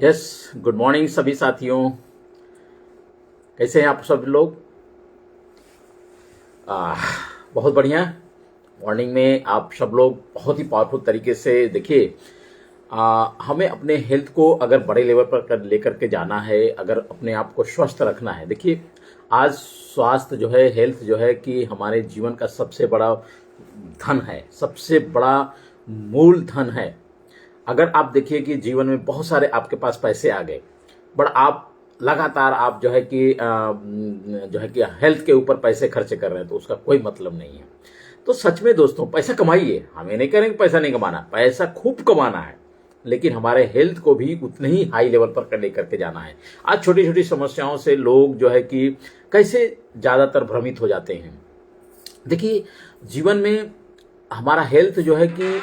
Yes. Good morning सभी साथियों, कैसे हैं आप सब लोग? आ, बहुत बढ़िया। मॉर्निंग में आप सब लोग बहुत ही पावरफुल तरीके से देखिए। हमें अपने हेल्थ को अगर बड़े लेवल पर लेकर के जाना है, अगर अपने आप को स्वस्थ रखना है, देखिए आज स्वास्थ्य जो है, हेल्थ जो है कि हमारे जीवन का सबसे बड़ा धन है, सबसे बड़ा मूल धन है। अगर आप देखिए कि जीवन में बहुत सारे आपके पास पैसे आ गए, बट आप लगातार आप जो है कि हेल्थ के ऊपर पैसे खर्च कर रहे हैं, तो उसका कोई मतलब नहीं है। तो सच में दोस्तों, पैसा कमाइए, हमें नहीं करेंगे पैसा नहीं कमाना, पैसा खूब कमाना है, लेकिन हमारे हेल्थ को भी उतने ही हाई लेवल पर लेकर के जाना है। आज छोटी छोटी समस्याओं से लोग जो है कि कैसे ज्यादातर भ्रमित हो जाते हैं। देखिए जीवन में हमारा हेल्थ जो है कि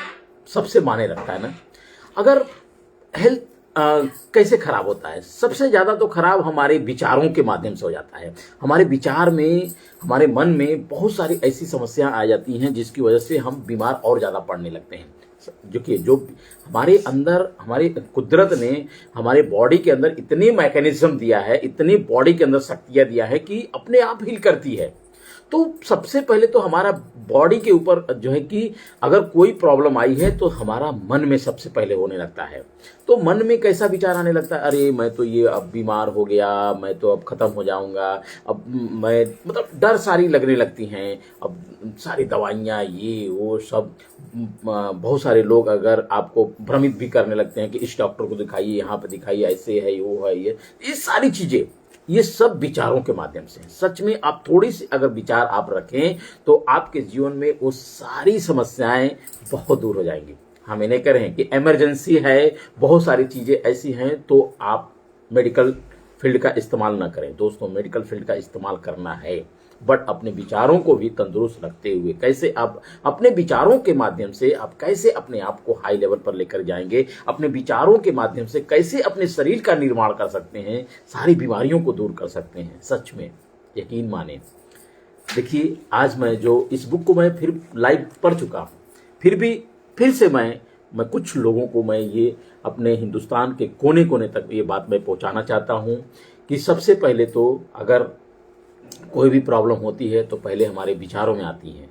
सबसे मायने रखता है ना। अगर हेल्थ कैसे खराब होता है? सबसे ज्यादा तो खराब हमारे विचारों के माध्यम से हो जाता है। हमारे विचार में, हमारे मन में बहुत सारी ऐसी समस्याएं आ जाती हैं जिसकी वजह से हम बीमार और ज्यादा पड़ने लगते हैं। जो हमारे अंदर, हमारी कुदरत ने हमारे बॉडी के अंदर इतनी मैकेनिज्म दिया है, इतनी बॉडी के अंदर शक्तियां दिया है कि अपने आप हील करती है। तो सबसे पहले तो हमारा बॉडी के ऊपर जो है कि अगर कोई प्रॉब्लम आई है तो हमारा मन में सबसे पहले होने लगता है। तो मन में कैसा विचार आने लगता है? अरे मैं तो ये अब बीमार हो गया, मैं तो अब खत्म हो जाऊंगा, अब मैं मतलब डर सारी लगने लगती हैं, अब सारी दवाइयाँ ये वो सब। बहुत सारे लोग अगर आपको भ्रमित भी करने लगते हैं कि इस डॉक्टर को दिखाइए, यहाँ पे दिखाइए, ऐसे है, वो है, ये सारी चीजें, ये सब विचारों के माध्यम से। सच में आप थोड़ी सी अगर विचार आप रखें तो आपके जीवन में वो सारी समस्याएं बहुत दूर हो जाएंगी। हम इन्हें करें कि इमरजेंसी है, बहुत सारी चीजें ऐसी हैं, तो आप मेडिकल फील्ड का इस्तेमाल ना करें। दोस्तों, मेडिकल फील्ड का इस्तेमाल करना है, बट अपने विचारों को भी तंदुरुस्त रखते हुए। कैसे आप अपने विचारों के माध्यम से आप कैसे अपने आप को हाई लेवल पर लेकर जाएंगे, अपने विचारों के माध्यम से कैसे अपने शरीर का निर्माण कर सकते हैं, सारी बीमारियों को दूर कर सकते हैं। सच में यकीन माने। देखिए आज मैं जो इस बुक को मैं फिर लाइव पढ़ चुका हूं, फिर भी फिर से मैं कुछ लोगों को मैं ये अपने हिंदुस्तान के कोने कोने तक ये बात मैं पहुंचाना चाहता हूं कि सबसे पहले तो अगर कोई भी प्रॉब्लम होती है तो पहले हमारे विचारों में आती है।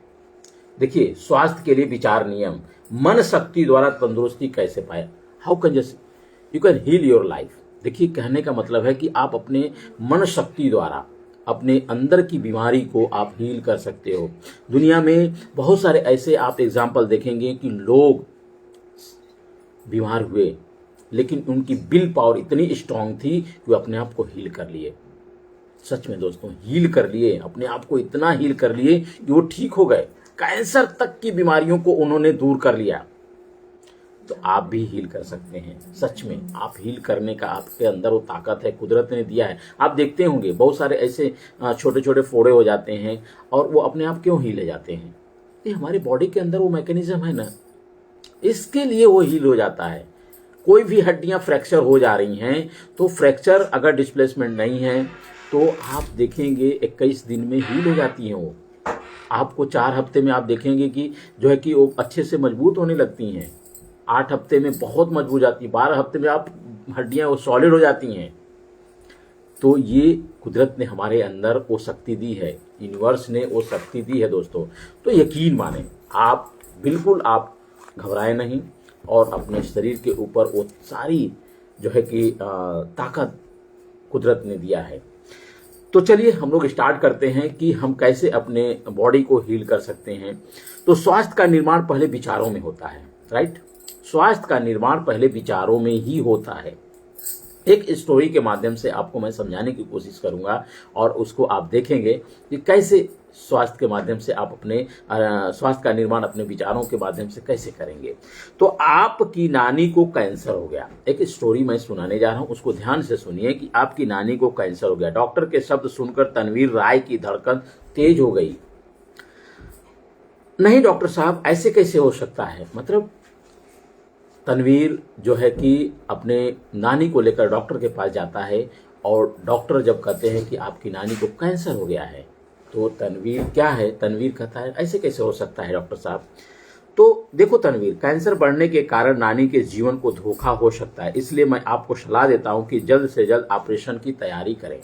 देखिए, स्वास्थ्य के लिए विचार नियम, मन शक्ति द्वारा तंदुरुस्ती कैसे पाए, how can you can heal your life. देखिए, कहने का मतलब है कि आप अपने मन शक्ति द्वारा अपने अंदर की बीमारी को आप हील कर सकते हो। दुनिया में बहुत सारे ऐसे आप एग्जाम्पल देखेंगे कि लोग बीमार हुए, लेकिन उनकी विल पावर इतनी स्ट्रांग थी कि वो अपने आप को हील कर लिए। सच में दोस्तों, हील कर लिए, अपने आप को इतना हील कर लिए कि वो ठीक हो गए। कैंसर तक की बीमारियों को उन्होंने दूर कर लिया। तो आप भी हील कर सकते हैं। सच में आप हील करने का आपके अंदर वो ताकत है, कुदरत ने दिया है। आप देखते होंगे बहुत सारे ऐसे छोटे छोटे फोड़े हो जाते हैं और वो अपने आप क्यों हील हो जाते हैं? ये हमारी बॉडी के अंदर वो मैकेनिज्म है ना, इसके लिए वो हील हो जाता है। कोई भी हड्डियां फ्रैक्चर हो जा रही हैं, तो फ्रैक्चर अगर डिस्प्लेसमेंट नहीं है तो आप देखेंगे 21 दिन में हील हो जाती हैं। वो आपको 4 हफ्ते में आप देखेंगे कि जो है कि वो अच्छे से मजबूत होने लगती हैं। 8 हफ्ते में बहुत मजबूत जाती है, 12 हफ्ते में आप हड्डियां वो सॉलिड हो जाती हैं। तो ये कुदरत ने हमारे अंदर वो शक्ति दी है, यूनिवर्स ने वो शक्ति दी है दोस्तों। तो यकीन माने, आप बिल्कुल आप घबराए नहीं और अपने शरीर के ऊपर वो सारी जो है कि ताकत कुदरत ने दिया है। तो चलिए हम लोग स्टार्ट करते हैं कि हम कैसे अपने बॉडी को हील कर सकते हैं। तो स्वास्थ्य का निर्माण पहले विचारों में होता है, राइट? स्वास्थ्य का निर्माण पहले विचारों में ही होता है। एक स्टोरी के माध्यम से आपको मैं समझाने की कोशिश करूंगा और उसको आप देखेंगे कि कैसे स्वास्थ्य के माध्यम से आप अपने स्वास्थ्य का निर्माण अपने विचारों के माध्यम से कैसे करेंगे। तो आपकी नानी को कैंसर हो गया। एक स्टोरी मैं सुनाने जा रहा हूं, उसको ध्यान से सुनिए कि आपकी नानी को कैंसर हो गया। डॉक्टर के शब्द सुनकर तनवीर राय की धड़कन तेज हो गई। नहीं डॉक्टर साहब, ऐसे कैसे हो सकता है? मतलब तनवीर जो है कि अपने नानी को लेकर डॉक्टर के पास जाता है और डॉक्टर जब कहते हैं कि आपकी नानी को कैंसर हो गया है, तो तनवीर क्या है, तनवीर कहता है ऐसे कैसे हो सकता है डॉक्टर साहब? तो देखो तनवीर, कैंसर बढ़ने के कारण नानी के जीवन को धोखा हो सकता है, इसलिए मैं आपको सलाह देता हूं कि जल्द से जल्द ऑपरेशन की तैयारी करें।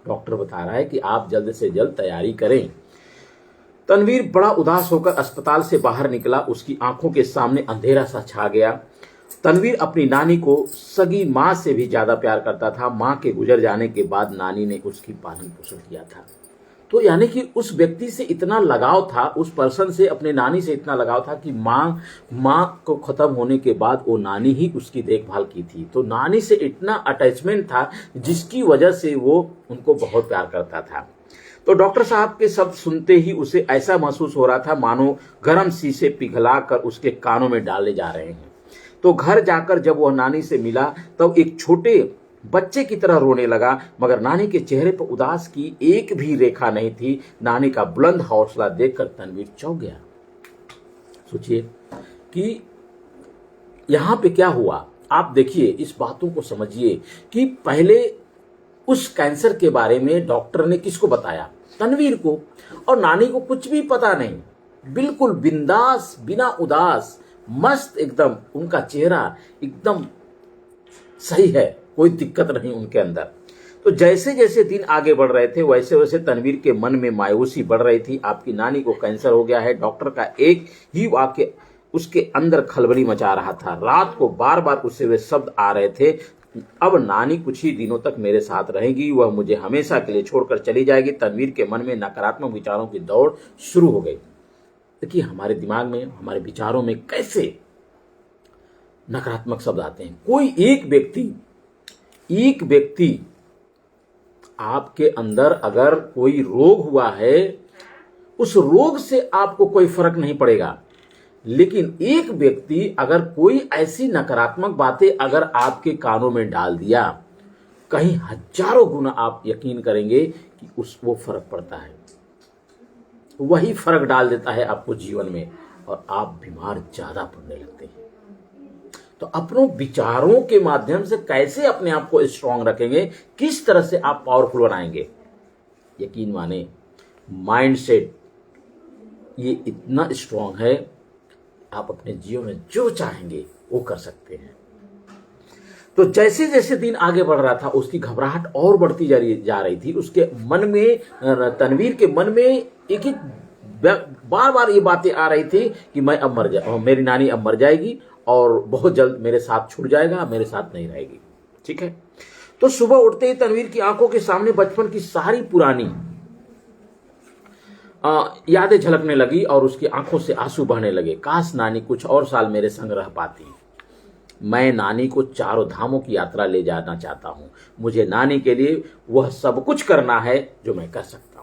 डॉक्टर बता रहा है कि आप जल्द से जल्द तैयारी करें। तनवीर बड़ा उदास होकर अस्पताल से बाहर निकला। उसकी आंखों के सामने अंधेरा सा छा गया। तनवीर अपनी नानी को सगी मां से भी ज्यादा प्यार करता था। मां के गुजर जाने के बाद नानी ने उसकी पालन पोषण किया था। तो यानी कि उस व्यक्ति से इतना लगाव था, उस पर्सन से, अपने नानी से इतना लगाव था कि मां को खत्म होने के बाद वो नानी ही उसकी देखभाल की थी। तो नानी से इतना अटैचमेंट था जिसकी वजह से वो उनको बहुत प्यार करता था। तो डॉक्टर साहब के शब्द सुनते ही उसे ऐसा महसूस हो रहा था मानो गर्म शीशे पिघलाकर उसके कानों में डाले जा रहे हैं। तो घर जाकर जब वह नानी से मिला तब एक छोटे बच्चे की तरह रोने लगा, मगर नानी के चेहरे पर उदास की एक भी रेखा नहीं थी। नानी का बुलंद हौसला देखकर तनवीर चौंक गया। सोचिए कि यहां पे क्या हुआ। आप देखिए, इस बातों को समझिए कि पहले उस कैंसर के बारे में डॉक्टर ने किसको बताया? तनवीर को। और नानी को कुछ भी पता नहीं, बिल्कुल बिंदास, बिना उदास, मस्त एकदम। उनका चेहरा एकदम सही है, कोई दिक्कत नहीं उनके अंदर। तो जैसे जैसे दिन आगे बढ़ रहे थे वैसे वैसे तनवीर के मन में मायूसी बढ़ रही थी। आपकी नानी को कैंसर हो गया है, डॉक्टर का एक ही वाक्य उसके अंदर खलबली मचा रहा था। रात को बार बार उससे वे शब्द आ रहे थे, अब नानी कुछ ही दिनों तक मेरे साथ रहेगी, वह मुझे हमेशा के लिए छोड़कर चली जाएगी। तनवीर के मन में नकारात्मक विचारों की दौड़ शुरू हो गई। देखिए, हमारे दिमाग में, हमारे विचारों में कैसे नकारात्मक शब्द आते हैं। कोई एक व्यक्ति आपके अंदर अगर कोई रोग हुआ है, उस रोग से आपको कोई फर्क नहीं पड़ेगा, लेकिन एक व्यक्ति अगर कोई ऐसी नकारात्मक बातें अगर आपके कानों में डाल दिया, कहीं हजारों गुना आप यकीन करेंगे कि वो फर्क पड़ता है। वही फर्क डाल देता है आपको जीवन में और आप बीमार ज्यादा पड़ने लगते हैं। तो अपनों विचारों के माध्यम से कैसे अपने आप को स्ट्रांग रखेंगे, किस तरह से आप पावरफुल बनाएंगे, यकीन माने माइंडसेट ये इतना स्ट्रांग है, आप अपने जीवन में जो चाहेंगे वो कर सकते हैं। तो जैसे जैसे दिन आगे बढ़ रहा था उसकी घबराहट और बढ़ती जा रही थी। उसके मन में, तनवीर के मन में एक बार बार ये बातें आ रही थी कि मैं अब मर जा, मेरी नानी अब मर जाएगी और बहुत जल्द मेरे साथ छूट जाएगा, मेरे साथ नहीं रहेगी। ठीक है। तो सुबह उठते ही तनवीर की आंखों के सामने बचपन की सारी पुरानी यादें झलकने लगी और उसकी आंखों से आंसू बहने लगे। काश नानी कुछ और साल मेरे संग रह पाती। मैं नानी को चारों धामों की यात्रा ले जाना चाहता हूं। मुझे नानी के लिए वह सब कुछ करना है जो मैं कर सकता हूं।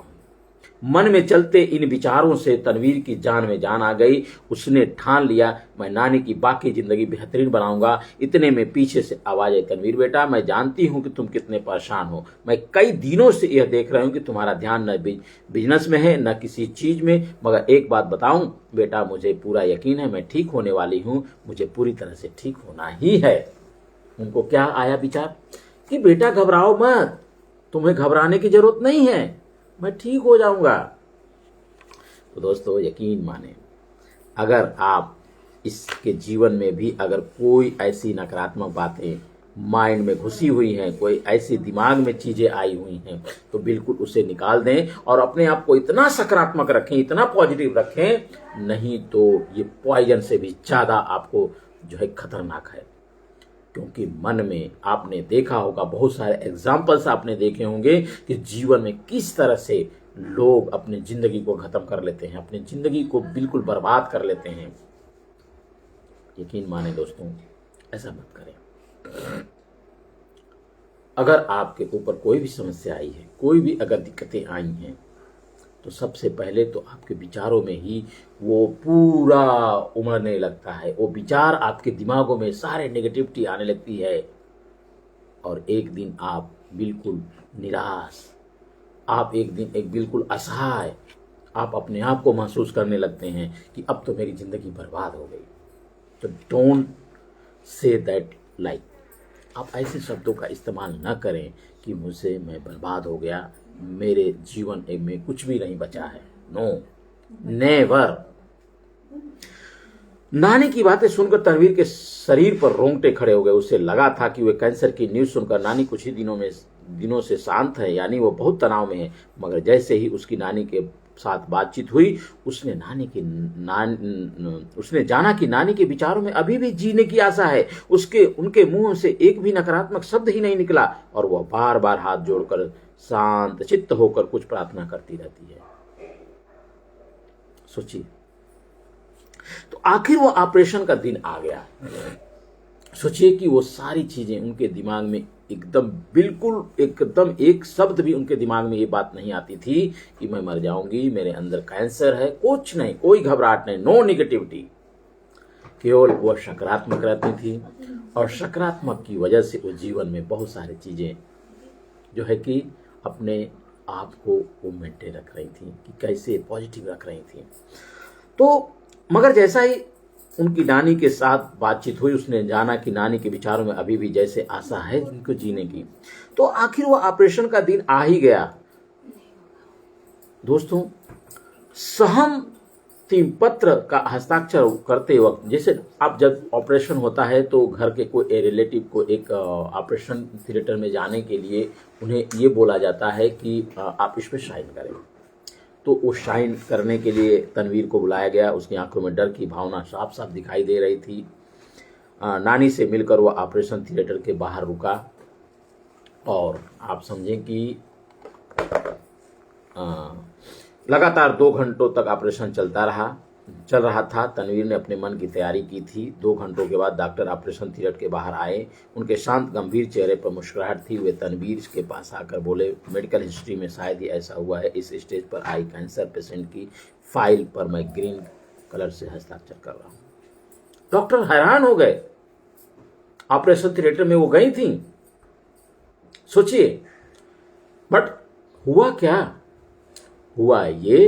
मन में चलते इन विचारों से तनवीर की जान में जान आ गई। उसने ठान लिया, मैं नानी की बाकी जिंदगी बेहतरीन बनाऊंगा। इतने में पीछे से आवाज आई, तनवीर बेटा, मैं जानती हूं कि तुम कितने परेशान हो। मैं कई दिनों से यह देख रही हूं कि तुम्हारा ध्यान न बिजनेस में है न किसी चीज में, मगर एक बात बताऊं बेटा, मुझे पूरा यकीन है मैं ठीक होने वाली हूं। मुझे पूरी तरह से ठीक होना ही है। उनको क्या आया विचार कि बेटा घबराओ मत, तुम्हें घबराने की जरूरत नहीं है, मैं ठीक हो जाऊंगा। तो दोस्तों यकीन माने, अगर आप इसके जीवन में भी अगर कोई ऐसी नकारात्मक बातें माइंड में घुसी हुई हैं, कोई ऐसी दिमाग में चीजें आई हुई हैं, तो बिल्कुल उसे निकाल दें और अपने आप को इतना सकारात्मक रखें, इतना पॉजिटिव रखें, नहीं तो ये पॉइजन से भी ज्यादा आपको जो है खतरनाक है। क्योंकि मन में आपने देखा होगा, बहुत सारे एग्जाम्पल्स आपने देखे होंगे कि जीवन में किस तरह से लोग अपनी जिंदगी को खत्म कर लेते हैं, अपनी जिंदगी को बिल्कुल बर्बाद कर लेते हैं। यकीन माने दोस्तों, ऐसा मत करें। अगर आपके ऊपर कोई भी समस्या आई है, कोई भी अगर दिक्कतें आई हैं, तो सबसे पहले तो आपके विचारों में ही वो पूरा उमड़ने लगता है। वो विचार आपके दिमागों में सारे नेगेटिविटी आने लगती है और एक दिन आप बिल्कुल निराश, आप एक दिन एक बिल्कुल असहाय, आप अपने आप को महसूस करने लगते हैं कि अब तो मेरी जिंदगी बर्बाद हो गई। तो डोंट से दैट लाइक, आप ऐसे शब्दों का इस्तेमाल न करें कि मुझसे मैं बर्बाद हो गया, मेरे जीवन में कुछ भी नहीं बचा है। No, never. नानी की बातें सुनकर तनवीर के शरीर पर रोंगटे खड़े हो गए। उसे लगा था कि वे कैंसर की न्यूज सुनकर नानी कुछ ही दिनों से शांत है, यानी वो बहुत तनाव में है। मगर जैसे ही उसकी नानी के साथ बातचीत हुई, उसने जाना कि नानी के विचारों में अभी भी जीने की आशा है। उनके मुंह से एक भी नकारात्मक शब्द ही नहीं निकला और वह बार बार हाथ जोड़कर शांत चित्त होकर कुछ प्रार्थना करती रहती है। सोचिए, तो आखिर वो ऑपरेशन का दिन आ गया। सोचिए कि वो सारी चीजें उनके दिमाग में एकदम एक शब्द भी उनके दिमाग में ये बात नहीं आती थी कि मैं मर जाऊंगी, मेरे अंदर कैंसर है। कुछ नहीं, कोई घबराहट नहीं, नो निगेटिविटी। केवल वह सकारात्मक रहती थी और सकारात्मक की वजह से वो जीवन में बहुत सारी चीजें जो है कि अपने आप को वो मेंटेन रख रही थी, कि कैसे पॉजिटिव रख रही थी। तो मगर जैसा ही उनकी नानी के साथ बातचीत हुई, उसने जाना कि नानी के विचारों में अभी भी जैसे आशा है उनको जीने की। तो आखिर वो ऑपरेशन का दिन आ ही गया। दोस्तों, सहमति पत्र का हस्ताक्षर करते वक्त, जैसे आप जब ऑपरेशन होता है तो घर के कोई रिलेटिव को एक ऑपरेशन थिएटर में जाने के लिए उन्हें ये बोला जाता है कि आप इस पर साइन करें। तो वो साइन करने के लिए तनवीर को बुलाया गया। उसकी आंखों में डर की भावना साफ साफ दिखाई दे रही थी। नानी से मिलकर वह ऑपरेशन थिएटर के बाहर रुका और आप समझें कि लगातार 2 घंटों तक ऑपरेशन चल रहा था। तनवीर ने अपने मन की तैयारी की थी। 2 घंटों के बाद डॉक्टर ऑपरेशन थिएटर के बाहर आए। उनके शांत गंभीर चेहरे पर मुस्कुराहट थी। वे तनवीर के पास आकर बोले, मेडिकल हिस्ट्री में शायद ही ऐसा हुआ है। इस स्टेज पर आई कैंसर पेशेंट की फाइल पर मैं ग्रीन कलर से हस्ताक्षर कर रहा हूं। डॉक्टर हैरान हो गए। ऑपरेशन थिएटर में वो गई थी, सोचिए। बट हुआ क्या? हुआ ये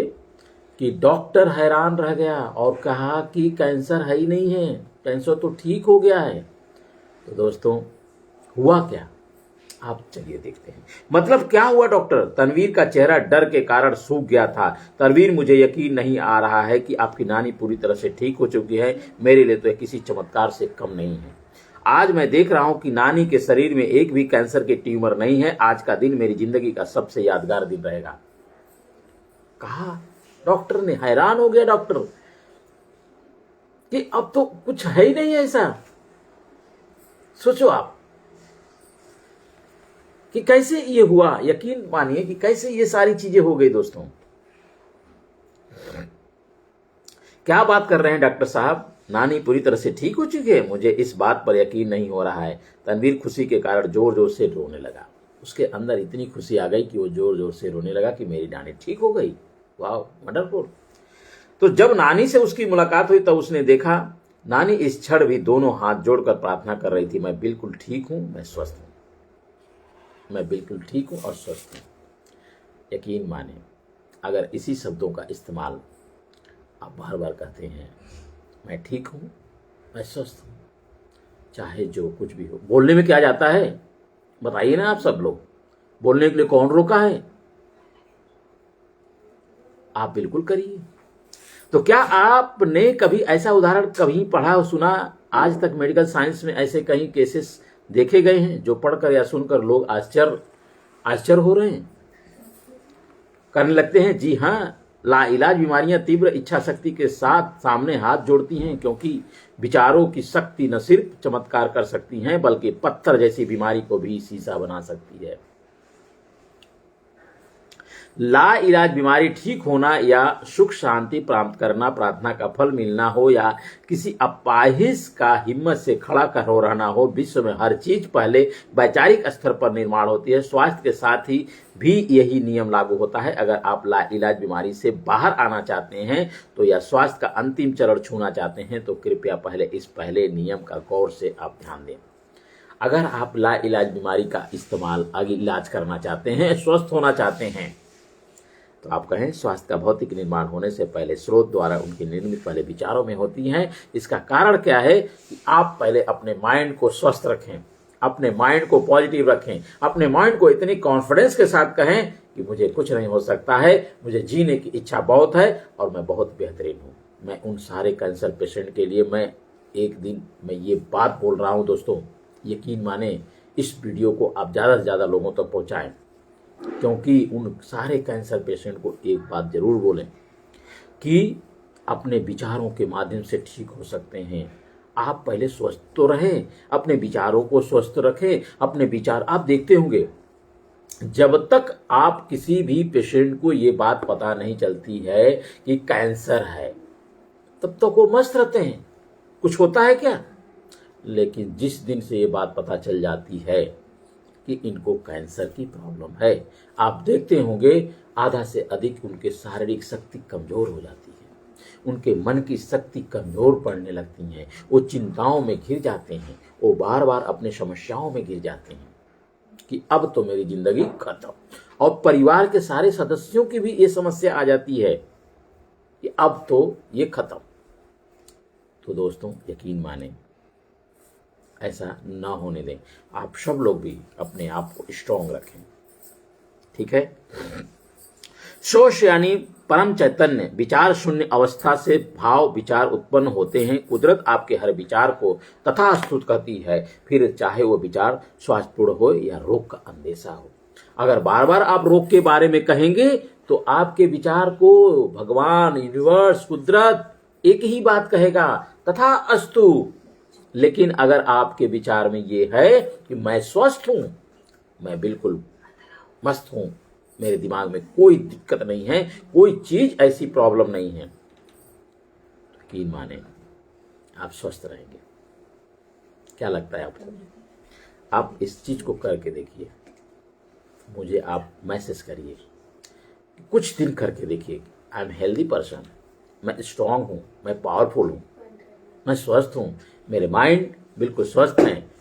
कि डॉक्टर हैरान रह गया और कहा कि कैंसर है ही नहीं है, कैंसर तो ठीक हो गया है। तो दोस्तों, हुआ क्या? आप चलिए देखते हैं। मतलब क्या हुआ डॉक्टर? तनवीर का चेहरा डर के कारण सूख गया था। तनवीर, मुझे यकीन नहीं आ रहा है कि आपकी नानी पूरी तरह से ठीक हो चुकी है। मेरे लिए तो यह किसी चमत्कार से कम नहीं है। आज मैं देख रहा हूं कि नानी के शरीर में एक भी कैंसर के ट्यूमर नहीं है। आज का दिन मेरी जिंदगी का सबसे यादगार दिन रहेगा, कहा डॉक्टर ने। हैरान हो गया डॉक्टर कि अब तो कुछ है ही नहीं ऐसा। सोचो आप कि कैसे ये हुआ। यकीन मानिए कि कैसे ये सारी चीजें हो गई। दोस्तों, क्या बात कर रहे हैं डॉक्टर साहब? नानी पूरी तरह से ठीक हो चुकी है? मुझे इस बात पर यकीन नहीं हो रहा है। तनवीर खुशी के कारण जोर जोर से रोने लगा। उसके अंदर इतनी खुशी आ गई कि वो जोर जोर से रोने लगा कि मेरी नानी ठीक हो गई। वाह, वंडरफुल। तो जब नानी से उसकी मुलाकात हुई तब उसने देखा नानी इस क्षण भी दोनों हाथ जोड़कर प्रार्थना कर रही थी, मैं बिल्कुल ठीक हूं, मैं स्वस्थ हूं, मैं बिल्कुल ठीक हूं और स्वस्थ हूं। यकीन माने, अगर इसी शब्दों का इस्तेमाल आप बार बार कहते हैं, मैं ठीक हूं, मैं स्वस्थ हूं, चाहे जो कुछ भी हो। बोलने में क्या जाता है बताइए ना आप सब लोग? बोलने के लिए कौन रोका है? आप बिल्कुल करिए। तो क्या आपने कभी ऐसा उदाहरण कभी पढ़ा और सुना? आज तक मेडिकल साइंस में ऐसे कई केसेस देखे गए हैं जो पढ़कर या सुनकर लोग आश्चर्य हो रहे हैं, करने लगते हैं। जी हाँ, लाइलाज बीमारियां तीव्र इच्छा शक्ति के साथ सामने हाथ जोड़ती हैं, क्योंकि विचारों की शक्ति न सिर्फ चमत्कार कर सकती हैं बल्कि पत्थर जैसी बीमारी को भी शीशा बना सकती है। ला इलाज बीमारी ठीक होना या सुख शांति प्राप्त करना, प्रार्थना का फल मिलना हो या किसी अपाहिज का हिम्मत से खड़ा कर हो रहना हो, विश्व में हर चीज पहले वैचारिक स्तर पर निर्माण होती है। स्वास्थ्य के साथ ही भी यही नियम लागू होता है। अगर आप ला इलाज बीमारी से बाहर आना चाहते हैं तो या स्वास्थ्य का अंतिम चरण छूना चाहते हैं तो कृपया पहले इस पहले नियम का गौर से आप ध्यान दें। अगर आप ला इलाज बीमारी का इस्तेमाल आगे इलाज करना चाहते हैं, स्वस्थ होना चाहते हैं, तो आप कहें स्वास्थ्य का भौतिक निर्माण होने से पहले स्रोत द्वारा उनकी निर्मित पहले विचारों में होती हैं। इसका कारण क्या है कि आप पहले अपने माइंड को स्वस्थ रखें, अपने माइंड को पॉजिटिव रखें, अपने माइंड को इतनी कॉन्फिडेंस के साथ कहें कि मुझे कुछ नहीं हो सकता है, मुझे जीने की इच्छा बहुत है और मैं बहुत बेहतरीन हूं। मैं उन सारे कैंसर पेशेंट के लिए मैं एक दिन मैं ये बात बोल रहा हूँ दोस्तों, यकीन माने इस वीडियो को आप ज़्यादा से ज़्यादा लोगों तक पहुँचाएं, क्योंकि उन सारे कैंसर पेशेंट को एक बात ज़रूर बोलें कि अपने विचारों के माध्यम से ठीक हो सकते हैं। आप पहले स्वस्थ तो रहें, अपने विचारों को स्वस्थ रखें। अपने विचार आप देखते होंगे, जब तक आप किसी भी पेशेंट को ये बात पता नहीं चलती है कि कैंसर है, तब तक वो मस्त रहते हैं, कुछ होता है क्या। लेकिन जिस दिन से ये बात पता चल जाती है कि इनको कैंसर की प्रॉब्लम है, आप देखते होंगे आधा से अधिक उनके शारीरिक शक्ति कमजोर हो जाती है, उनके मन की शक्ति कमजोर पड़ने लगती है, वो चिंताओं में घिर जाते हैं, वो बार बार अपने समस्याओं में घिर जाते हैं कि अब तो मेरी जिंदगी खत्म। और परिवार के सारे सदस्यों की भी ये समस्या आ जाती है कि अब तो ये खत्म। तो दोस्तों यकीन माने ऐसा ना होने दें। आप सब लोग भी अपने आप को स्ट्रांग रखें, ठीक है। शोष यानी परम चैतन्य, विचार शून्य अवस्था से भाव विचार उत्पन्न होते हैं। कुदरत आपके हर विचार को तथास्तुत कहती है, फिर चाहे वो विचार स्वास्थ्यपूर्ण हो या रोग का अंदेशा हो। अगर बार बार आप रोग के बारे में कहेंगे तो आपके विचार को भगवान, यूनिवर्स, कुदरत एक ही बात कहेगा, तथास्तु। लेकिन अगर आपके विचार में ये है कि मैं स्वस्थ हूं, मैं बिल्कुल मस्त हूं, मेरे दिमाग में कोई दिक्कत नहीं है, कोई चीज ऐसी प्रॉब्लम नहीं है, यकीन माने आप स्वस्थ रहेंगे। क्या लगता है आपको? आप इस चीज को करके देखिए, मुझे आप मैसेज करिए, कुछ दिन करके देखिए। आई एम हेल्दी पर्सन, मैं स्ट्रांग हूं, मैं पावरफुल हूं, मैं स्वस्थ हूं, मेरे माइंड बिल्कुल स्वस्थ हैं।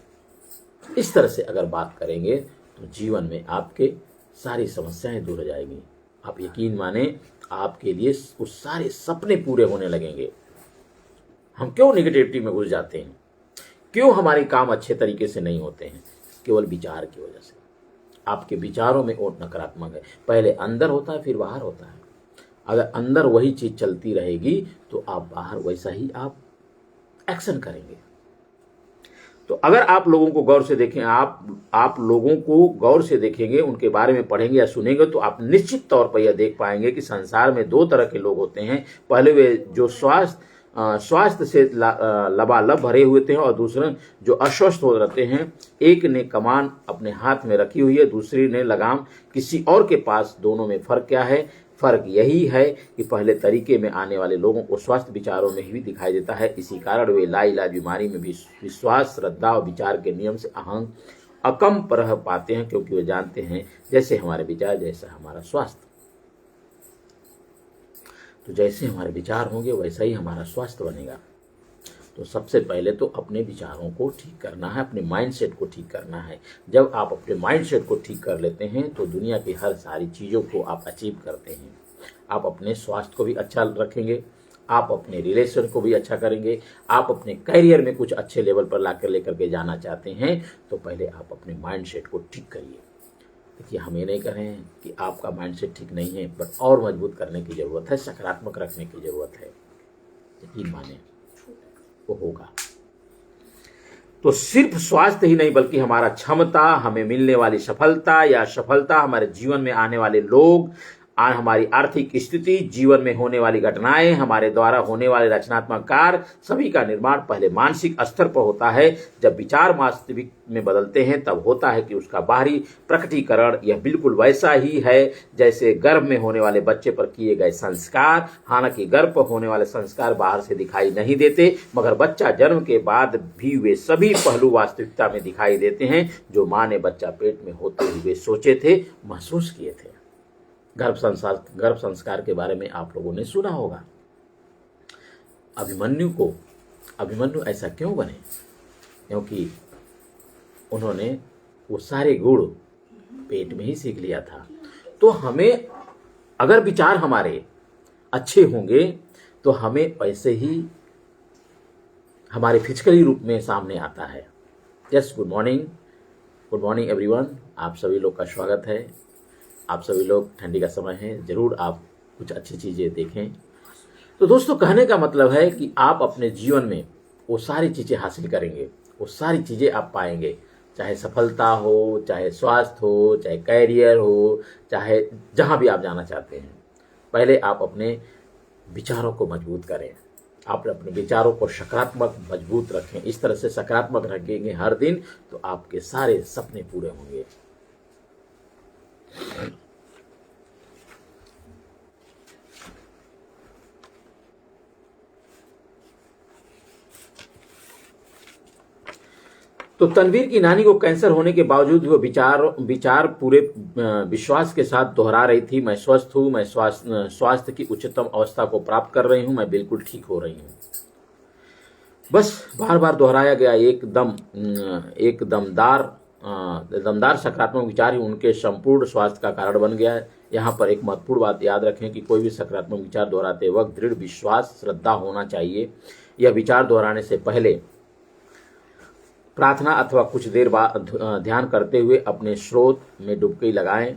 इस तरह से अगर बात करेंगे तो जीवन में आपके सारी समस्याएं दूर हो जाएगी। आप यकीन माने आपके लिए वो सारे सपने पूरे होने लगेंगे। हम क्यों निगेटिविटी में घुस जाते हैं, क्यों हमारे काम अच्छे तरीके से नहीं होते हैं? केवल विचार की वजह से। आपके विचारों में और नकारात्मक है, पहले अंदर होता है फिर बाहर होता है। अगर अंदर वही चीज चलती रहेगी तो आप बाहर वैसा ही आप एक्शन करेंगे। तो अगर आप लोगों को गौर से देखें, आप लोगों को गौर से देखेंगे, उनके बारे में पढ़ेंगे या सुनेंगे, तो आप निश्चित तौर पर यह देख पाएंगे कि संसार में दो तरह के लोग होते हैं। पहले वे जो स्वास्थ्य से लबालब भरे हुए थे और दूसरे जो अस्वस्थ हो रहते हैं। एक ने कमान अपने हाथ में रखी हुई है, दूसरी ने लगाम किसी और के पास। दोनों में फर्क क्या है? फर्क यही है कि पहले तरीके में आने वाले लोगों को स्वास्थ्य विचारों में ही दिखाई देता है। इसी कारण वे लाइलाज बीमारी में भी विश्वास, श्रद्धा और विचार के नियम से अकम्प रह पाते हैं, क्योंकि वे जानते हैं जैसे हमारे विचार जैसा हमारा स्वास्थ्य। तो जैसे हमारे विचार होंगे वैसा ही हमारा स्वास्थ्य बनेगा। तो सबसे पहले तो अपने विचारों को ठीक करना है, अपने माइंडसेट को ठीक करना है। जब आप अपने माइंडसेट को ठीक कर लेते हैं तो दुनिया की हर सारी चीज़ों को आप अचीव करते हैं। आप अपने स्वास्थ्य को भी अच्छा रखेंगे, आप अपने रिलेशन को भी अच्छा करेंगे, आप अपने करियर में कुछ अच्छे लेवल पर लेकर के जाना चाहते हैं तो पहले आप अपने माइंडसेट को ठीक करिए। देखिए, हम ये नहीं कह रहे हैं कि आपका माइंडसेट ठीक नहीं है, बट और मजबूत करने की ज़रूरत है, सकारात्मक रखने की ज़रूरत है। यकीन माने वो होगा। तो सिर्फ स्वास्थ्य ही नहीं बल्कि हमारा क्षमता, हमें मिलने वाली सफलता या सफलता, हमारे जीवन में आने वाले लोग, हमारी आर्थिक स्थिति, जीवन में होने वाली घटनाएं, हमारे द्वारा होने वाले रचनात्मक कार्य, सभी का निर्माण पहले मानसिक स्तर पर होता है। जब विचार वास्तविक में बदलते हैं तब होता है कि उसका बाहरी प्रकटीकरण। यह बिल्कुल वैसा ही है जैसे गर्भ में होने वाले बच्चे पर किए गए संस्कार। हालांकि गर्भ पर होने वाले संस्कार बाहर से दिखाई नहीं देते, मगर बच्चा जन्म के बाद भी वे सभी पहलू वास्तविकता में दिखाई देते हैं जो माँ ने बच्चा पेट में होते हुए सोचे थे, महसूस किए थे। गर्भ संस्कार के बारे में आप लोगों ने सुना होगा। अभिमन्यु ऐसा क्यों बने? क्योंकि उन्होंने वो सारे गुण पेट में ही सीख लिया था। तो हमें अगर विचार हमारे अच्छे होंगे तो हमें वैसे ही हमारे फिजिकली रूप में सामने आता है। Yes, good morning everyone. आप सभी लोग का स्वागत है। आप सभी लोग, ठंडी का समय है, ज़रूर आप कुछ अच्छी चीज़ें देखें। तो दोस्तों, कहने का मतलब है कि आप अपने जीवन में वो सारी चीजें हासिल करेंगे, वो सारी चीजें आप पाएंगे, चाहे सफलता हो, चाहे स्वास्थ्य हो, चाहे कैरियर हो, चाहे जहां भी आप जाना चाहते हैं। पहले आप अपने विचारों को मजबूत करें, आप अपने विचारों को सकारात्मक मजबूत रखें। इस तरह से सकारात्मक रखेंगे हर दिन, तो आपके सारे सपने पूरे होंगे। तो तनवीर की नानी को कैंसर होने के बावजूद वो विचार पूरे विश्वास के साथ दोहरा रही थी, मैं स्वस्थ हूं, मैं स्वास्थ्य की उच्चतम अवस्था को प्राप्त कर रही हूं, मैं बिल्कुल ठीक हो रही हूं। बस बार बार दोहराया गया एक दमदार सकारात्मक विचार ही उनके संपूर्ण स्वास्थ्य का कारण बन गया है। यहाँ पर एक महत्वपूर्ण बात याद रखें कि कोई भी सकारात्मक विचार दोहराते वक्त दृढ़ विश्वास, श्रद्धा होना चाहिए। यह विचार दोहराने से पहले प्रार्थना अथवा कुछ देर बाद ध्यान करते हुए अपने स्रोत में डुबकी लगाएं।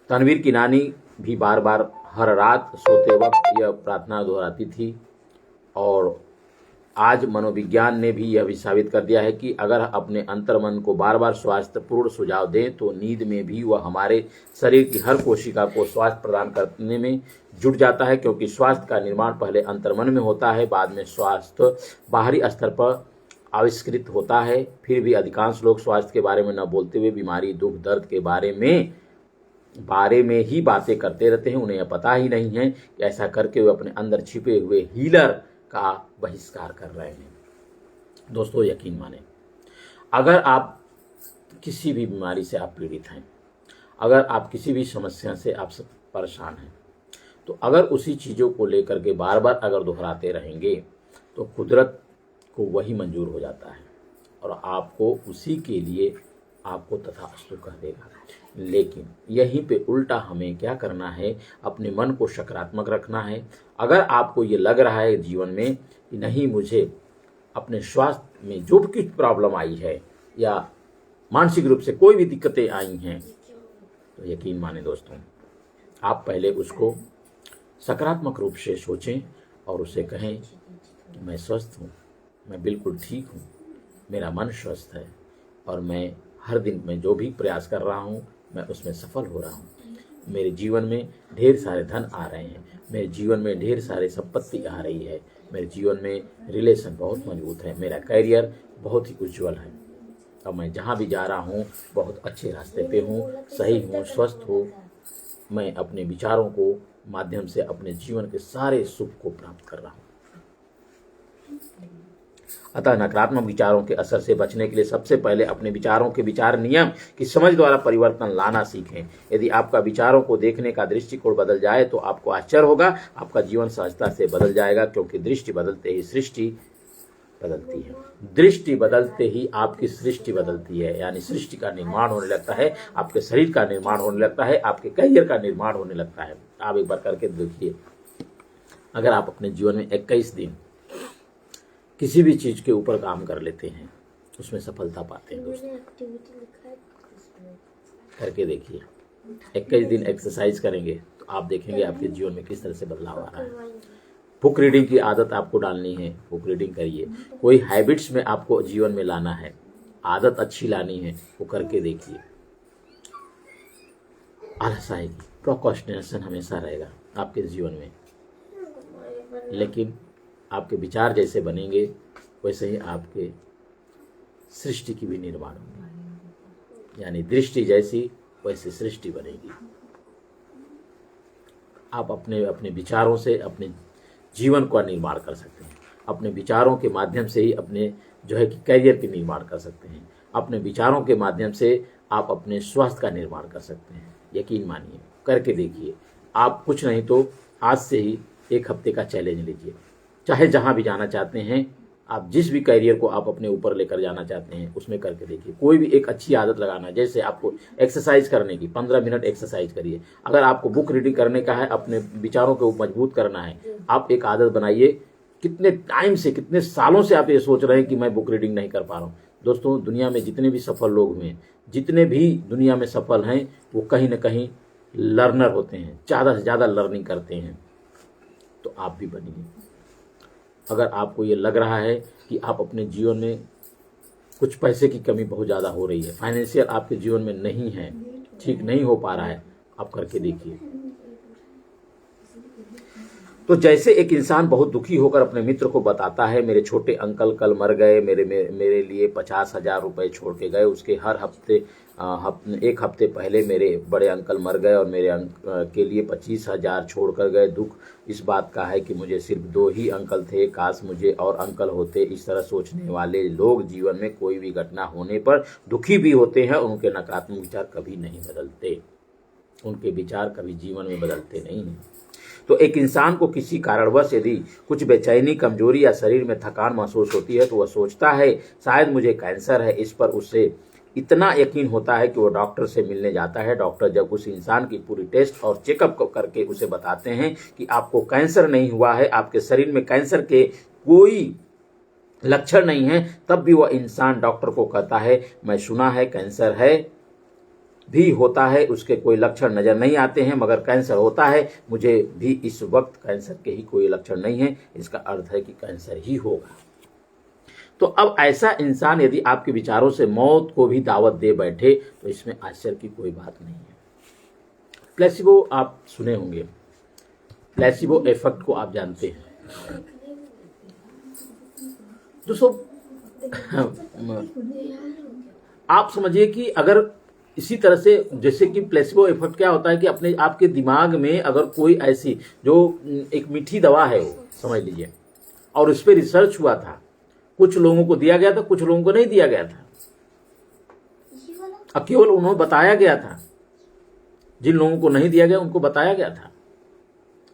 तनवीर की नानी भी बार बार हर रात सोते वक्त यह प्रार्थना दोहराती थी, और आज मनोविज्ञान ने भी यह भी साबित कर दिया है कि अगर अपने अंतर्मन को बार बार स्वास्थ्यपूर्ण सुझाव दें तो नींद में भी वह हमारे शरीर की हर कोशिका को स्वास्थ्य प्रदान करने में जुट जाता है, क्योंकि स्वास्थ्य का निर्माण पहले अंतर्मन में होता है, बाद में स्वास्थ्य बाहरी स्तर पर आविष्कृत होता है। फिर भी अधिकांश लोग स्वास्थ्य के बारे में न बोलते हुए बीमारी, दुख, दर्द के बारे में ही बातें करते रहते हैं। उन्हें यह पता ही नहीं है कि ऐसा करके वे अपने अंदर छिपे हुए हीलर का बहिष्कार कर रहे हैं। दोस्तों, यकीन माने, अगर आप किसी भी बीमारी से आप पीड़ित हैं, अगर आप किसी भी समस्या से आप परेशान हैं, तो अगर उसी चीज़ों को लेकर के बार बार अगर दोहराते रहेंगे तो कुदरत को वही मंजूर हो जाता है और आपको उसी के लिए आपको तथास्तु कह देगा। लेकिन यहीं पे उल्टा हमें क्या करना है, अपने मन को सकारात्मक रखना है। अगर आपको ये लग रहा है जीवन में कि नहीं, मुझे अपने स्वास्थ्य में जो भी कुछ प्रॉब्लम आई है या मानसिक रूप से कोई भी दिक्कतें आई हैं, तो यकीन माने दोस्तों, आप पहले उसको सकारात्मक रूप से सोचें और उसे कहें कि मैं स्वस्थ हूँ, मैं बिल्कुल ठीक हूँ, मेरा मन स्वस्थ है और मैं हर दिन मैं जो भी प्रयास कर रहा हूँ मैं उसमें सफल हो रहा हूँ। मेरे जीवन में ढेर सारे धन आ रहे हैं, मेरे जीवन में ढेर सारे संपत्ति आ रही है, मेरे जीवन में रिलेशन बहुत मजबूत है, मेरा कैरियर बहुत ही उज्जवल है, अब मैं जहाँ भी जा रहा हूँ बहुत अच्छे रास्ते पे हूँ, सही हूँ, स्वस्थ हूँ। मैं अपने विचारों को माध्यम से अपने जीवन के सारे सुख को प्राप्त कर रहा हूँ। अतः नकारात्मक विचारों के असर से बचने के लिए सबसे पहले अपने विचारों के विचार नियम की समझ द्वारा परिवर्तन लाना सीखें। यदि आपका विचारों को देखने का दृष्टिकोण बदल जाए तो आपको आश्चर्य होगा, आपका जीवन सहजता से बदल जाएगा, क्योंकि दृष्टि बदलते ही सृष्टि बदलती है। दृष्टि बदलते ही आपकी सृष्टि बदलती है, यानी सृष्टि का निर्माण होने लगता है, आपके शरीर का निर्माण होने लगता है, आपके कैरियर का निर्माण होने लगता है। आप एक बार करके देखिए, अगर आप अपने जीवन में 21 दिन किसी भी चीज के ऊपर काम कर लेते हैं, उसमें सफलता पाते हैं। दोस्तों, करके देखिए, 21 दिन एक्सरसाइज करेंगे तो आप देखेंगे आपके जीवन में किस तरह से बदलाव आ रहा है। बुक रीडिंग की आदत आपको डालनी है, बुक रीडिंग करिए। कोई हैबिट्स में आपको जीवन में लाना है, आदत अच्छी लानी है, वो करके देखिए। आलस आएगी, प्रोक्रास्टिनेशन हमेशा रहेगा आपके जीवन में, लेकिन आपके विचार जैसे बनेंगे वैसे ही आपके सृष्टि की भी निर्माण होगी, यानी दृष्टि जैसी वैसे सृष्टि बनेगी। आप अपने विचारों से अपने जीवन का निर्माण कर सकते हैं, अपने विचारों के माध्यम से ही अपने जो है कि कैरियर के निर्माण कर सकते हैं, अपने विचारों के माध्यम से आप अपने स्वास्थ्य का निर्माण कर सकते हैं। यकीन मानिए, करके देखिए। आप कुछ नहीं तो आज से ही 1 हफ्ते का चैलेंज लीजिए, चाहे जहां भी जाना चाहते हैं आप, जिस भी कैरियर को आप अपने ऊपर लेकर जाना चाहते हैं उसमें करके देखिए। कोई भी एक अच्छी आदत लगाना, जैसे आपको एक्सरसाइज करने की 15 मिनट एक्सरसाइज करिए। अगर आपको बुक रीडिंग करने का है, अपने विचारों को मजबूत करना है, आप एक आदत बनाइए। कितने टाइम से, कितने सालों से आप ये सोच रहे हैं कि मैं बुक रीडिंग नहीं कर पा रहा हूँ। दोस्तों, दुनिया में जितने भी सफल लोग हुए, जितने भी दुनिया में सफल हैं, वो कहीं ना कहीं लर्नर होते हैं, ज़्यादा से ज़्यादा लर्निंग करते हैं। तो आप भी बनिए। अगर आपको ये लग रहा है कि आप अपने जीवन में कुछ पैसे की कमी बहुत ज़्यादा हो रही है, फाइनेंशियल आपके जीवन में नहीं है, ठीक नहीं हो पा रहा है, आप करके देखिए। तो जैसे एक इंसान बहुत दुखी होकर अपने मित्र को बताता है, मेरे छोटे अंकल कल मर गए, मेरे लिए 50,000 रुपए छोड़ के गए, उसके हर हफ्ते एक हफ्ते पहले मेरे बड़े अंकल मर गए और मेरे के लिए 25,000 छोड़ कर गए। दुख इस बात का है कि मुझे सिर्फ 2 ही अंकल थे, काश मुझे और अंकल होते। इस तरह सोचने वाले लोग जीवन में कोई भी घटना होने पर दुखी भी होते हैं और उनके नकारात्मक विचार कभी नहीं बदलते, उनके विचार कभी जीवन में बदलते नहीं हैं। तो एक इंसान को किसी कारणवश यदि कुछ बेचैनी, कमजोरी या शरीर में थकान महसूस होती है तो वह सोचता है शायद मुझे कैंसर है। इस पर उसे इतना यकीन होता है कि वो डॉक्टर से मिलने जाता है। डॉक्टर जब उस इंसान की पूरी टेस्ट और चेकअप करके उसे बताते हैं कि आपको कैंसर नहीं हुआ है, आपके शरीर में कैंसर के कोई लक्षण नहीं है, तब भी वह इंसान डॉक्टर को कहता है मैं सुना है कैंसर है, भी होता है, उसके कोई लक्षण नजर नहीं आते हैं, मगर कैंसर होता है, मुझे भी इस वक्त कैंसर के ही कोई लक्षण नहीं है, इसका अर्थ है कि कैंसर ही होगा। तो अब ऐसा इंसान यदि आपके विचारों से मौत को भी दावत दे बैठे तो इसमें आश्चर्य की कोई बात नहीं है। प्लेसिबो आप सुने होंगे, प्लेसिबो इफेक्ट को आप जानते हैं दोस्तों। आप समझिए कि अगर इसी तरह से जैसे कि प्लेसिबो इफेक्ट क्या होता है कि अपने आपके दिमाग में अगर कोई ऐसी जो एक मीठी दवा है वो समझ लीजिए, और उस पर रिसर्च हुआ था, कुछ लोगों को दिया गया था, कुछ लोगों को नहीं दिया गया था, केवल उन्होंने बताया गया था, जिन लोगों को नहीं दिया गया उनको बताया गया था,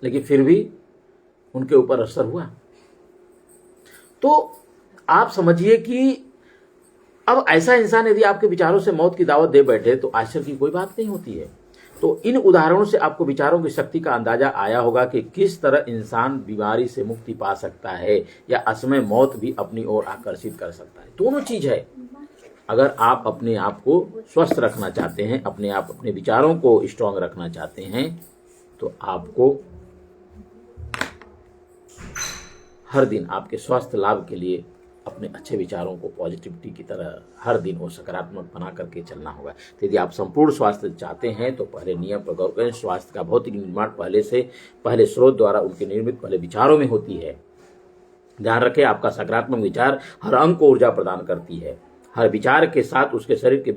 लेकिन फिर भी उनके ऊपर असर हुआ। तो आप समझिए कि अब ऐसा इंसान यदि आपके विचारों से मौत की दावत दे बैठे तो आश्चर्य की कोई बात नहीं होती है। तो इन उदाहरणों से आपको विचारों की शक्ति का अंदाजा आया होगा कि किस तरह इंसान बीमारी से मुक्ति पा सकता है या असमय मौत भी अपनी ओर आकर्षित कर सकता है। दोनों चीज है। अगर आप अपने आप को स्वस्थ रखना चाहते हैं, अपने विचारों को स्ट्रांग रखना चाहते हैं, तो आपको हर दिन आपके स्वास्थ्य लाभ के लिए अपने अच्छे विचारों को पॉजिटिविटी की तरह हर दिन वो सकारात्मक बना करके चलना होगा। तो यदि आप संपूर्ण स्वास्थ्य चाहते हैं तो पहले नियम पर गौर करें। स्वास्थ्य का भौतिक निर्माण पहले स्रोत द्वारा उनके निर्मित पहले विचारों में होती है। ध्यान रखें, आपका सकारात्मक विचार हर अंग को ऊर्जा प्रदान करती है। हर विचार के साथ उसके शरीर के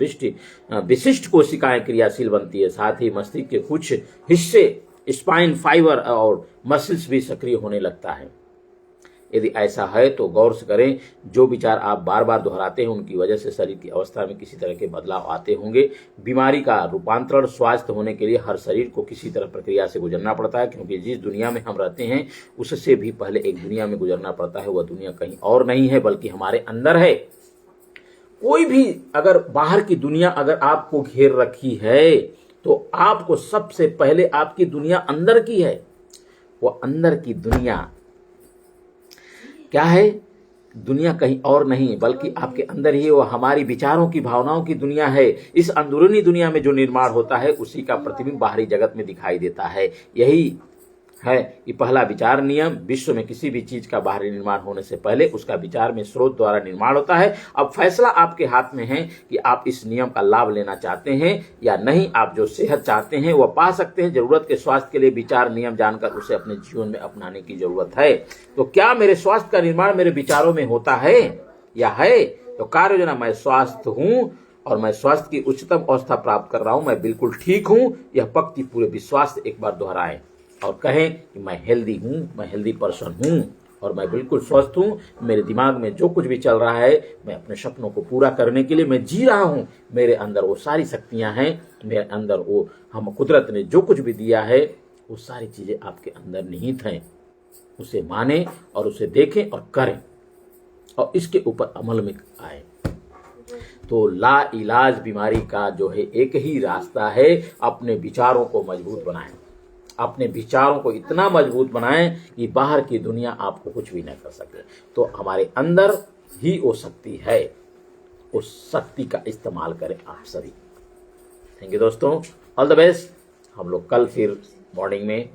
विशिष्ट कोशिकाएं क्रियाशील बनती है। साथ ही मस्तिष्क के कुछ हिस्से, स्पाइन, फाइबर और मसल्स भी सक्रिय होने लगता है। यदि ऐसा है तो गौर से करें, जो विचार आप बार बार दोहराते हैं उनकी वजह से शरीर की अवस्था में किसी तरह के बदलाव आते होंगे। बीमारी का रूपांतरण स्वस्थ होने के लिए हर शरीर को किसी तरह प्रक्रिया से गुजरना पड़ता है, क्योंकि जिस दुनिया में हम रहते हैं उससे भी पहले एक दुनिया में गुजरना पड़ता है। वह दुनिया कहीं और नहीं है बल्कि हमारे अंदर है। कोई भी अगर बाहर की दुनिया अगर आपको घेर रखी है तो आपको सबसे पहले आपकी दुनिया अंदर की है। वो अंदर की दुनिया क्या है? दुनिया कहीं और नहीं बल्कि आपके अंदर ही। वो हमारी विचारों की, भावनाओं की दुनिया है। इस अंदरूनी दुनिया में जो निर्माण होता है उसी का प्रतिबिंब बाहरी जगत में दिखाई देता है। यही है कि पहला विचार नियम। विश्व में किसी भी चीज का बाहरी निर्माण होने से पहले उसका विचार में स्रोत द्वारा निर्माण होता है। अब फैसला आपके हाथ में है कि आप इस नियम का लाभ लेना चाहते हैं या नहीं। आप जो सेहत चाहते हैं वह पा सकते हैं। जरूरत के स्वास्थ्य के लिए विचार नियम जानकर उसे अपने जीवन में अपनाने की जरूरत है। तो क्या मेरे स्वास्थ्य का निर्माण मेरे विचारों में होता है या है? तो कार्य योजना, मैं स्वस्थ हूं और मैं स्वास्थ्य की उच्चतम अवस्था प्राप्त कर रहा हूं, मैं बिल्कुल ठीक हूं। यह पक्ति पूरे विश्वास से एक बार दोहराएं और कहें कि मैं हेल्दी हूं, मैं हेल्दी पर्सन हूं और मैं बिल्कुल स्वस्थ हूं। मेरे दिमाग में जो कुछ भी चल रहा है, मैं अपने सपनों को पूरा करने के लिए मैं जी रहा हूं। मेरे अंदर वो सारी शक्तियां हैं, मेरे अंदर वो हम कुदरत ने जो कुछ भी दिया है वो सारी चीजें आपके अंदर निहित हैं। उसे माने और उसे देखें और करें और इसके ऊपर अमल में आए। तो ला इलाज बीमारी का जो है एक ही रास्ता है, अपने विचारों को मजबूत बनाएं। अपने विचारों को इतना मजबूत बनाएं कि बाहर की दुनिया आपको कुछ भी न कर सके। तो हमारे अंदर ही वो शक्ति है, उस शक्ति का इस्तेमाल करें आप सभी। थैंक यू दोस्तों, ऑल द बेस्ट। हम लोग कल फिर मॉर्निंग में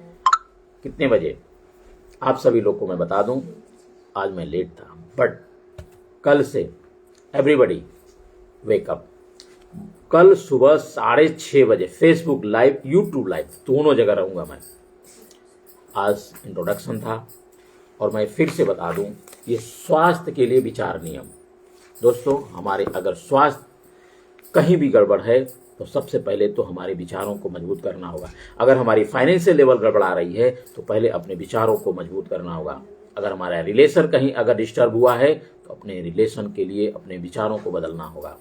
कितने बजे? आप सभी लोग को मैं बता दूं, आज मैं लेट था, बट कल से एवरीबडी वेक अप। कल सुबह 6:30 बजे फेसबुक लाइव, यूट्यूब लाइव, दोनों जगह रहूंगा मैं। आज इंट्रोडक्शन था और मैं फिर से बता दूं, ये स्वास्थ्य के लिए विचार नियम। दोस्तों, हमारे अगर स्वास्थ्य कहीं भी गड़बड़ है तो सबसे पहले तो हमारे विचारों को मजबूत करना होगा। अगर हमारी फाइनेंशियल लेवल गड़बड़ा रही है तो पहले अपने विचारों को मजबूत करना होगा। अगर हमारा रिलेशन कहीं अगर डिस्टर्ब हुआ है तो अपने रिलेशन के लिए अपने विचारों को बदलना होगा।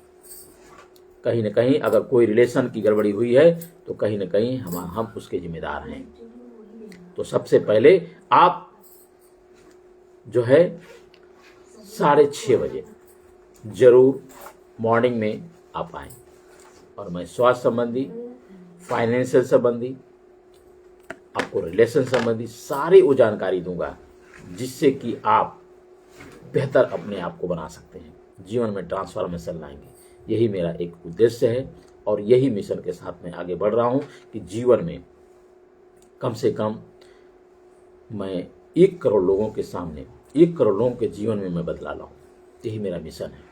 कहीं ना कहीं अगर कोई रिलेशन की गड़बड़ी हुई है तो कहीं ना कहीं हम उसके जिम्मेदार हैं। तो सबसे पहले आप जो है 6:30 बजे जरूर मॉर्निंग में आप आए और मैं स्वास्थ्य संबंधी, फाइनेंशियल संबंधी, आपको रिलेशन संबंधी सारी वो जानकारी दूंगा जिससे कि आप बेहतर अपने आप को बना सकते हैं, जीवन में ट्रांसफॉर्मेशन लाएंगे। यही मेरा एक उद्देश्य है और यही मिशन के साथ मैं आगे बढ़ रहा हूं कि जीवन में कम से कम मैं 1 करोड़ लोगों के सामने, 1 करोड़ लोगों के जीवन में मैं बदलाव लाऊं। यही मेरा मिशन है,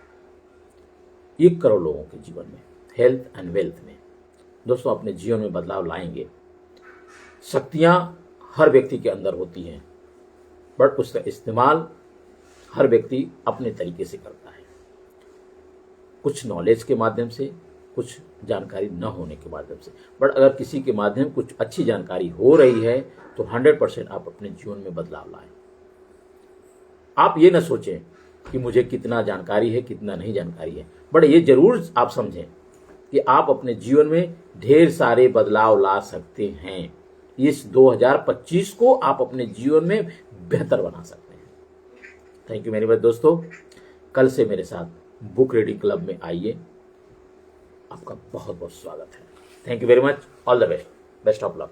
1 करोड़ लोगों के जीवन में, हेल्थ एंड वेल्थ में। दोस्तों, अपने जीवन में बदलाव लाएंगे। शक्तियां हर व्यक्ति के अंदर होती हैं, बट उसका इस्तेमाल हर व्यक्ति अपने तरीके से करता है। कुछ नॉलेज के माध्यम से, कुछ जानकारी न होने के माध्यम से। बट अगर किसी के माध्यम कुछ अच्छी जानकारी हो रही है तो 100% आप अपने जीवन में बदलाव लाएं। आप ये न सोचें कि मुझे कितना जानकारी है, कितना नहीं जानकारी है, बट ये जरूर आप समझें कि आप अपने जीवन में ढेर सारे बदलाव ला सकते हैं। इस 2025 को आप अपने जीवन में बेहतर बना सकते हैं। थैंक यू मेरे बड़े दोस्तों। कल से मेरे साथ बुक रीडिंग क्लब में आइए। आपका बहुत बहुत स्वागत है। Thank you very much. All the best. Best of luck.